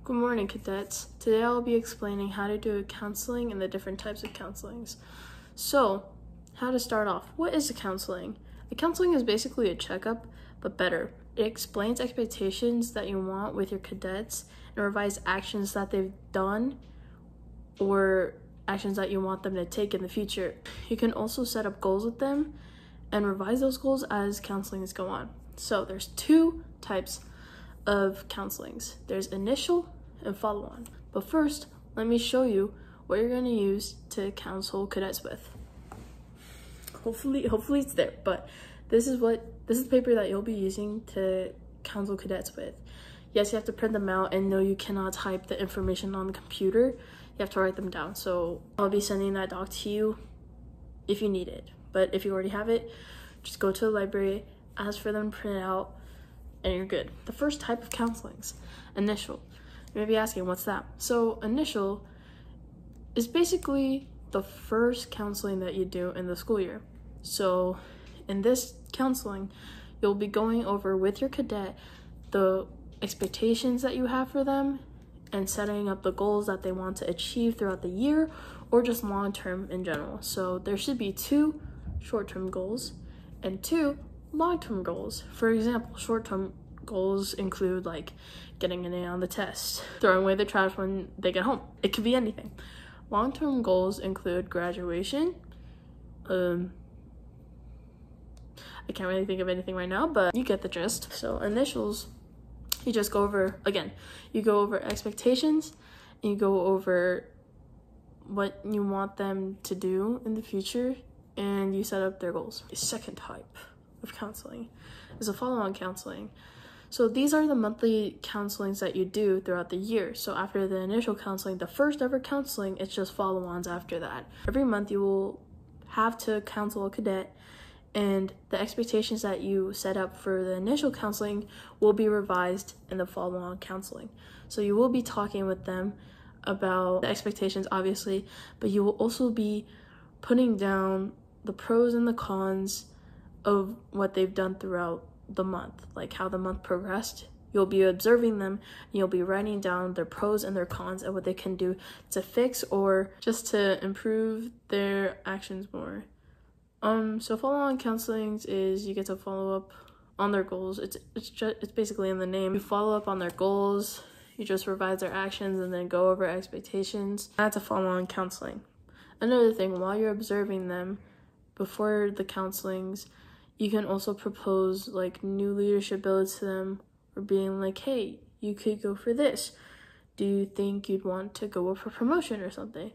Good morning, cadets. Today I'll be explaining how to do counseling and the different types of counselings. So, how to start off. What is a counseling? A counseling is basically a checkup, but better. It explains expectations that you want with your cadets and revise actions that they've done or actions that you want them to take in the future. You can also set up goals with them and revise those goals as counselings go on. So there's two types of counselings. There's initial and follow-on. But first, let me show you what you're going to use to counsel cadets with. Hopefully it's there, but this is the paper that you'll be using to counsel cadets with. Yes, you have to print them out, and no, you cannot type the information on the computer. You have to write them down. So I'll be sending that doc to you if you need it. But if you already have it, just go to the library, ask for them to print it out, and you're good. The first type of counselings, initial. You may be asking, what's that? So initial is basically the first counseling that you do in the school year. So in this counseling, you'll be going over with your cadet the expectations that you have for them and setting up the goals that they want to achieve throughout the year or just long-term in general. So there should be 2 short-term goals and 2 long-term goals. For example, short-term goals include like getting an A on the test, throwing away the trash when they get home. It could be anything. Long-term goals include graduation. I can't really think of anything right now, but you get the gist. So initials, you just go over, again, you go over expectations and you go over what you want them to do in the future and you set up their goals. The second type of counseling is a follow-on counseling. So these are the monthly counselings that you do throughout the year. So after the initial counseling, the first ever counseling, it's just follow-ons after that. Every month you will have to counsel a cadet, and the expectations that you set up for the initial counseling will be revised in the follow-on counseling. So you will be talking with them about the expectations, obviously, but you will also be putting down the pros and the cons of what they've done throughout the month, like how the month progressed. You'll be observing them and you'll be writing down their pros and their cons and what they can do to fix or just to improve their actions more. So follow-on counselings is you get to follow up on their goals. It's basically in the name. You follow up on their goals, you just revise their actions and then go over expectations. That's a follow-on counseling. Another thing, while you're observing them before the counselings, you can also propose like new leadership abilities to them, or being like, hey, you could go for this. Do you think you'd want to go up for promotion or something?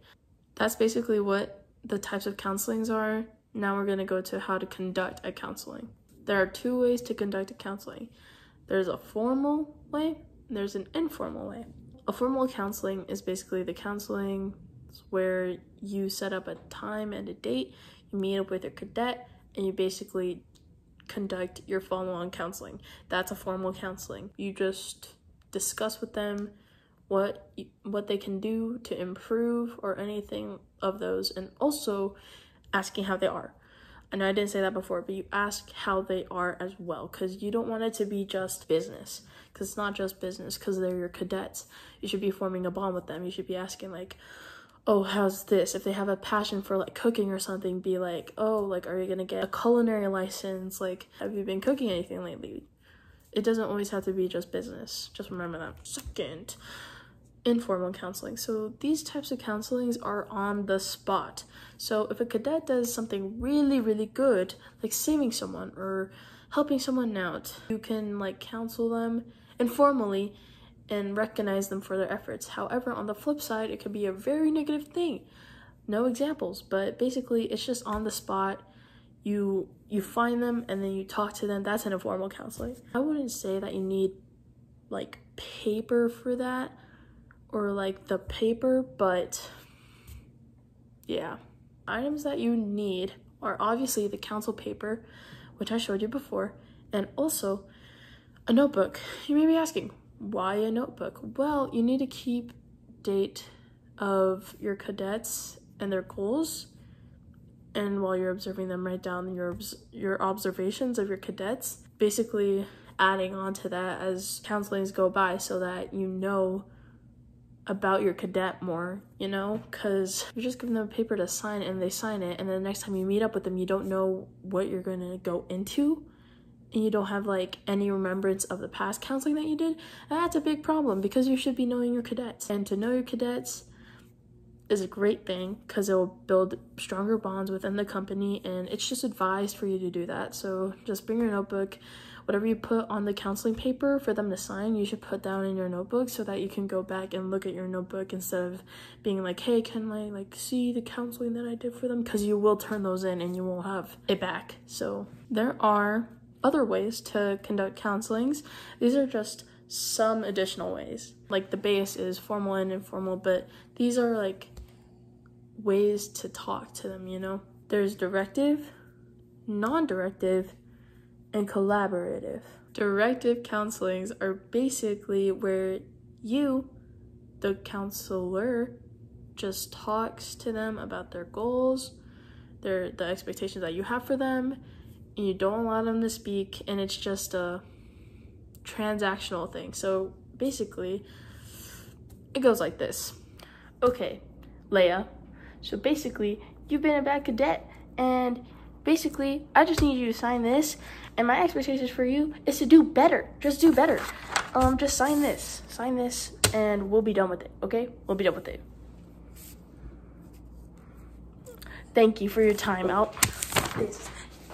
That's basically what the types of counselings are. Now we're going to go to how to conduct a counseling. There are 2 ways to conduct a counseling. There's a formal way, and there's an informal way. A formal counseling is basically the counseling where you set up a time and a date, you meet up with your cadet, and you basically conduct your follow-on counseling. That's a formal counseling. You just discuss with them what they can do to improve or anything of those, and also asking how they are. I know I didn't say that before, but you ask how they are as well, because you don't want it to be just business, because it's not just business, because they're your cadets. You should be forming a bond with them. You should be asking like, oh, how's this? If they have a passion for like cooking or something, be like, oh, like, are you gonna get a culinary license? Like, have you been cooking anything lately? It doesn't always have to be just business. Just remember that. Second, informal counseling. So these types of counselings are on the spot. So if a cadet does something really, really good, like saving someone or helping someone out, you can like counsel them informally and recognize them for their efforts. However, on the flip side, it could be a very negative thing. No examples, but basically it's just on the spot. You find them and then you talk to them. That's an informal counseling. I wouldn't say that you need like paper for that or like the paper, but yeah. Items that you need are obviously the counsel paper, which I showed you before, and also a notebook. You may be asking, why a notebook? Well, you need to keep date of your cadets and their goals, and while you're observing them, write down your observations of your cadets, basically adding on to that as counselings go by so that you know about your cadet more, you know, because you're just giving them a paper to sign and they sign it, and then the next time you meet up with them, you don't know what you're going to go into, and you don't have like any remembrance of the past counseling that you did. And that's a big problem, because you should be knowing your cadets, and to know your cadets is a great thing because it will build stronger bonds within the company, and it's just advised for you to do that. So just bring your notebook. Whatever you put on the counseling paper for them to sign, you should put down in your notebook so that you can go back and look at your notebook instead of being like, hey, can I like see the counseling that I did for them? Because you will turn those in and you won't have it back. So there are other ways to conduct counselings. These are just some additional ways. Like the base is formal and informal, but these are like ways to talk to them, you know? There's directive, non-directive, and collaborative. Directive counselings are basically where you, the counselor, just talks to them about their goals, the expectations that you have for them, and you don't allow them to speak, and it's just a transactional thing. So basically, it goes like this. Okay, Leia, so basically, you've been a bad cadet, and basically, I just need you to sign this, and my expectations for you is to do better. Just do better. Just sign this, and we'll be done with it, okay? We'll be done with it. Thank you for your time out.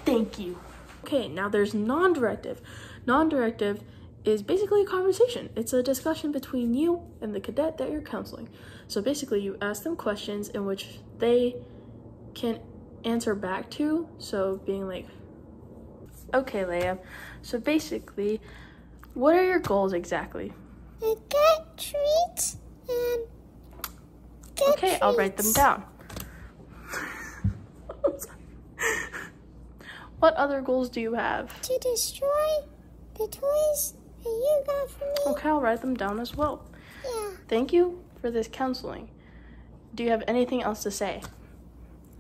Thank you. Okay, now there's non-directive. Non-directive is basically a conversation. It's a discussion between you and the cadet that you're counseling. So basically, you ask them questions in which they can answer back to. So being like, okay, Leia, so basically, what are your goals exactly? Get treats and get okay, treats. I'll write them down. What other goals do you have? To destroy the toys that you got for me. Okay, I'll write them down as well. Yeah. Thank you for this counseling. Do you have anything else to say?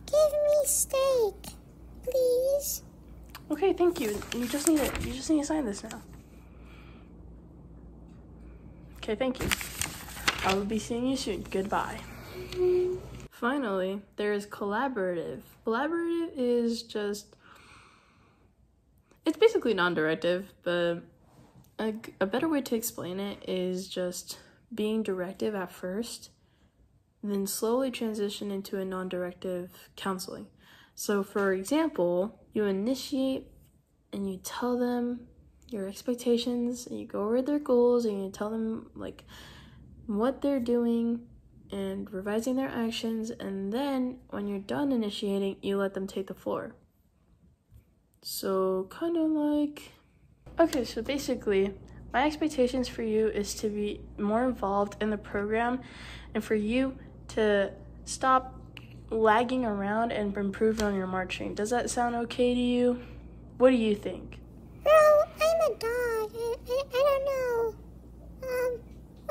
Give me steak, please. Okay, thank you. You just need to sign this now. Okay, thank you. I will be seeing you soon. Goodbye. Finally, there is collaborative. Collaborative is just, it's basically non-directive, but a better way to explain it is just being directive at first, then slowly transition into a non-directive counseling. So for example, you initiate and you tell them your expectations, and you go over their goals, and you tell them like what they're doing and revising their actions, and then when you're done initiating, you let them take the floor. So kind of like, okay, so basically my expectations for you is to be more involved in the program and for you to stop lagging around and improve on your marching. Does that sound okay to you? What do you think? Well, I'm a dog. I don't know.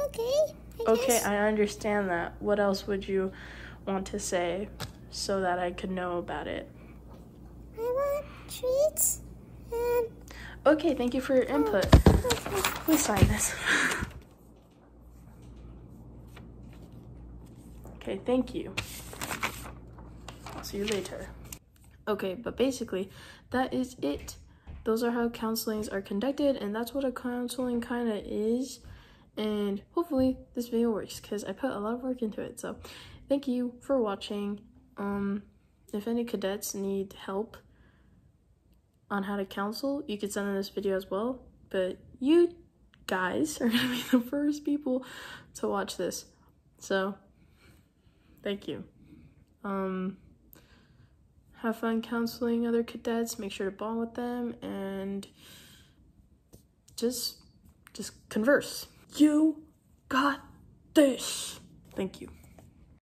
Okay. Okay, Guess. I understand that. What else would you want to say so that I could know about it? I want treats. Okay, thank you for your input. Okay. Please sign this. Okay, thank you. I'll see you later. Okay, but basically, that is it. Those are how counselings are conducted, and that's what a counseling kind of is. And hopefully this video works, because I put a lot of work into it. So thank you for watching. If any cadets need help on how to counsel, you could send them this video as well. But you guys are gonna be the first people to watch this. So thank you. Have fun counseling other cadets. Make sure to bond with them and just converse. You got this. Thank you.